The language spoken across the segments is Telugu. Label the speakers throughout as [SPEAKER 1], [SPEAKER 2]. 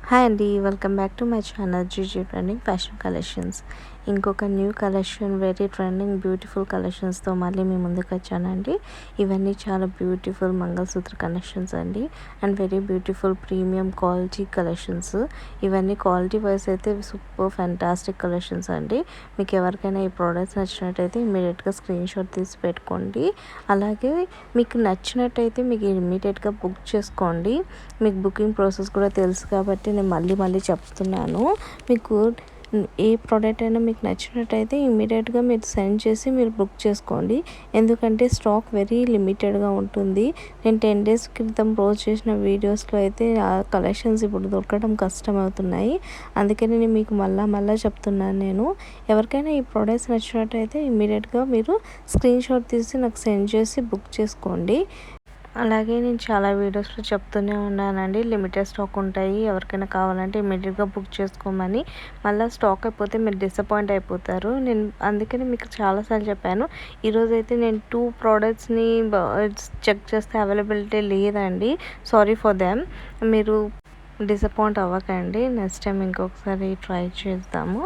[SPEAKER 1] హాయ్ అండి, welcome back to my channel GG trending fashion collections. ఇంకొక new collection, very trending beautiful కలెక్షన్స్తో మళ్ళీ మీ ముందుకు వచ్చానండి. ఇవన్నీ చాలా బ్యూటిఫుల్ మంగళసూత్ర కలెక్షన్స్ అండి, and very beautiful premium quality collections. ఇవన్నీ క్వాలిటీ వైజ్ అయితే సూపర్ ఫ్యాంటాస్టిక్ కలెక్షన్స్ అండి. మీకు ఎవరికైనా ఈ ప్రోడక్ట్స్ నచ్చినట్టయితే ఇమీడియట్గా స్క్రీన్ షాట్ తీసి పెట్టుకోండి. అలాగే మీకు నచ్చినట్టయితే మీకు ఇమీడియట్గా బుక్ చేసుకోండి. మీకు బుకింగ్ ప్రాసెస్ కూడా తెలుసు కాబట్టి నేను మళ్ళీ చెప్తున్నాను. మీకు ఏ ప్రోడక్ట్ అయినా మీకు నచ్చినట్టయితే ఇమీడియట్గా మీరు సెండ్ చేసి మీరు బుక్ చేసుకోండి. ఎందుకంటే స్టాక్ వెరీ లిమిటెడ్గా ఉంటుంది. నేను 10 days క్రితం పోస్ట్ చేసిన వీడియోస్లో అయితే ఆ కలెక్షన్స్ ఇప్పుడు దొరకడం కష్టం అవుతున్నాయి. అందుకని నేను మీకు మళ్ళీ చెప్తున్నాను. నేను ఎవరికైనా ఈ ప్రోడక్ట్స్ నచ్చినట్టయితే ఇమీడియట్గా మీరు స్క్రీన్ షాట్ తీసి నాకు సెండ్ చేసి బుక్ చేసుకోండి. అలాగే నేను చాలా వీడియోస్లో చెప్తూనే ఉన్నానండి, లిమిటెడ్ స్టాక్ ఉంటాయి, ఎవరికైనా కావాలంటే ఇమీడియట్గా బుక్ చేసుకోమని. మళ్ళీ స్టాక్ అయిపోతే మీరు డిసప్పాయింట్ అయిపోతారు. నేను అందుకని మీకు చాలాసార్లు చెప్పాను. ఈరోజైతే నేను 2 ప్రోడక్ట్స్ని చెక్ చేస్తే అవైలబిలిటీ లేదండి. Sorry for them. మీరు డిసప్పాయింట్ అవ్వకండి. నెక్స్ట్ టైం ఇంకొకసారి ట్రై చేద్దాము.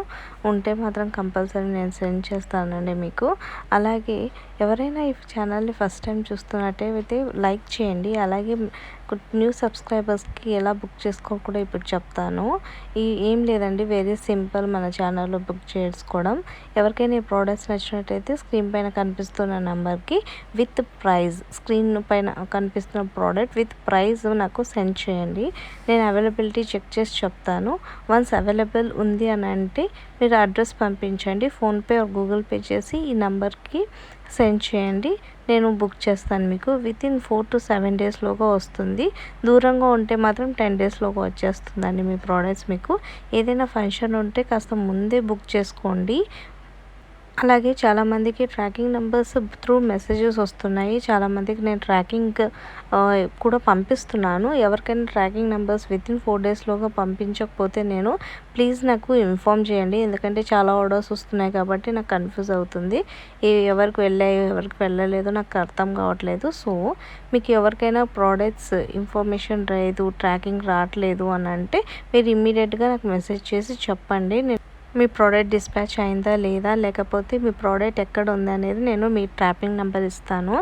[SPEAKER 1] ఉంటే మాత్రం కంపల్సరీ నేను సెండ్ చేస్తానండి మీకు. అలాగే ఎవరైనా ఈ ఛానల్ని ఫస్ట్ టైం చూస్తున్నట్టయితే లైక్ చేయండి. అలాగే న్యూ సబ్స్క్రైబర్స్కి ఎలా బుక్ చేసుకోవాలో కూడా ఇప్పుడు చెప్తాను. ఏం లేదండి, వెరీ సింపుల్ మన ఛానల్లో బుక్ చేసుకోవడం. ఎవరికైనా ఈ ప్రోడక్ట్స్ నచ్చినట్టయితే స్క్రీన్ పైన కనిపిస్తున్న నెంబర్కి విత్ ప్రైజ్, స్క్రీన్ పైన కనిపిస్తున్న ప్రోడక్ట్ విత్ ప్రైజ్ నాకు సెండ్ చేయండి. నేను అవైలబిలిటీ చెక్ చేసి చెప్తాను. వన్స్ అవైలబుల్ ఉంది అని అంటే మీరు అడ్రస్ పంపించండి. ఫోన్పే ఆర్ గూగుల్ పే చేసి ఈ నెంబర్కి సెండ్ చేయండి. నేను బుక్ చేస్తాను. మీకు వితిన్ 4 to 7 daysలోగా వస్తుంది. దూరంగా ఉంటే మాత్రం 10 daysలోగా వచ్చేస్తుందండి మీ ప్రోడక్ట్స్. మీకు ఏదైనా ఫంక్షన్ ఉంటే కాస్త ముందే బుక్ చేసుకోండి. అలాగే చాలామందికి ట్రాకింగ్ నెంబర్స్ త్రూ మెసేజెస్ వస్తున్నాయి. చాలామందికి నేను ట్రాకింగ్ కూడా పంపిస్తున్నాను. ఎవరికైనా ట్రాకింగ్ నెంబర్స్ వితిన్ 4 daysలోగా పంపించకపోతే నేను ప్లీజ్ నాకు ఇన్ఫామ్ చేయండి. ఎందుకంటే చాలా ఆర్డర్స్ వస్తున్నాయి కాబట్టి నాకు కన్ఫ్యూజ్ అవుతుంది. ఎవరికి వెళ్ళాయో ఎవరికి వెళ్ళలేదో నాకు అర్థం కావట్లేదు. సో మీకు ఎవరికైనా ప్రోడక్ట్స్ ఇన్ఫర్మేషన్ లేదు, ట్రాకింగ్ రావట్లేదు అని అంటే మీరు ఇమ్మీడియట్గా నాకు మెసేజ్ చేసి చెప్పండి. మీ ప్రోడక్ట్ డిస్పాచ్ అయిందా లేదా, లేకపోతే మీ ప్రోడక్ట్ ఎక్కడ ఉంది అనేది నేను మీ ట్రాకింగ్ నెంబర్ ఇస్తాను.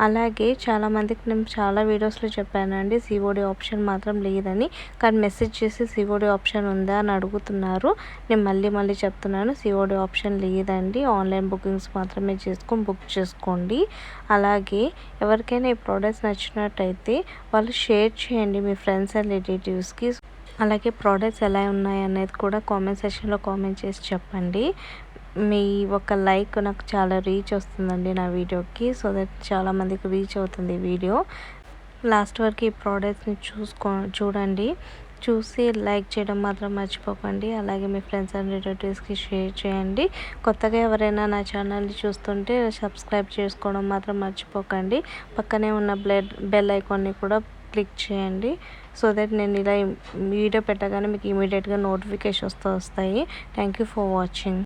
[SPEAKER 1] అలాగే చాలామందికి నేను చాలా వీడియోస్లో చెప్పానండి, సిఓడి ఆప్షన్ మాత్రం లేదని. కానీ మెసేజ్ చేసి సిఓడి ఆప్షన్ ఉందా అని అడుగుతున్నారు. నేను మళ్ళీ చెప్తున్నాను, సిఓడి ఆప్షన్ లేదండి. ఆన్లైన్ బుకింగ్స్ మాత్రమే చేసుకొని బుక్ చేసుకోండి. అలాగే ఎవరికైనా ఈ ప్రోడక్ట్స్ నచ్చినట్టయితే వాళ్ళు షేర్ చేయండి మీ ఫ్రెండ్స్ అండ్ రిలేటివ్స్కి. అలాగే ప్రోడక్ట్స్ ఎలా ఉన్నాయి అనేది కూడా కామెంట్ సెక్షన్లో కామెంట్ చేసి చెప్పండి. మీ ఒక లైక్ నాకు చాలా రీచ్ వస్తుందండి నా వీడియోకి. సో దట్ చాలామందికి రీచ్ అవుతుంది ఈ వీడియో. లాస్ట్ వరకు ఈ ప్రోడక్ట్స్ని చూడండి. చూసి లైక్ చేయడం మాత్రం మర్చిపోకండి. అలాగే మీ ఫ్రెండ్స్ అండ్ రిలేటివ్స్కి షేర్ చేయండి. కొత్తగా ఎవరైనా నా ఛానల్ని చూస్తుంటే సబ్స్క్రైబ్ చేసుకోవడం మాత్రం మర్చిపోకండి. పక్కనే ఉన్న బెల్ ఐకాన్ని కూడా క్లిక్ చేయండి. సో దట్ నేను ఇలా వీడియో పెట్టగానే మీకు ఇమీడియట్గా నోటిఫికేషన్స్ వస్తాయి. Thank you for watching.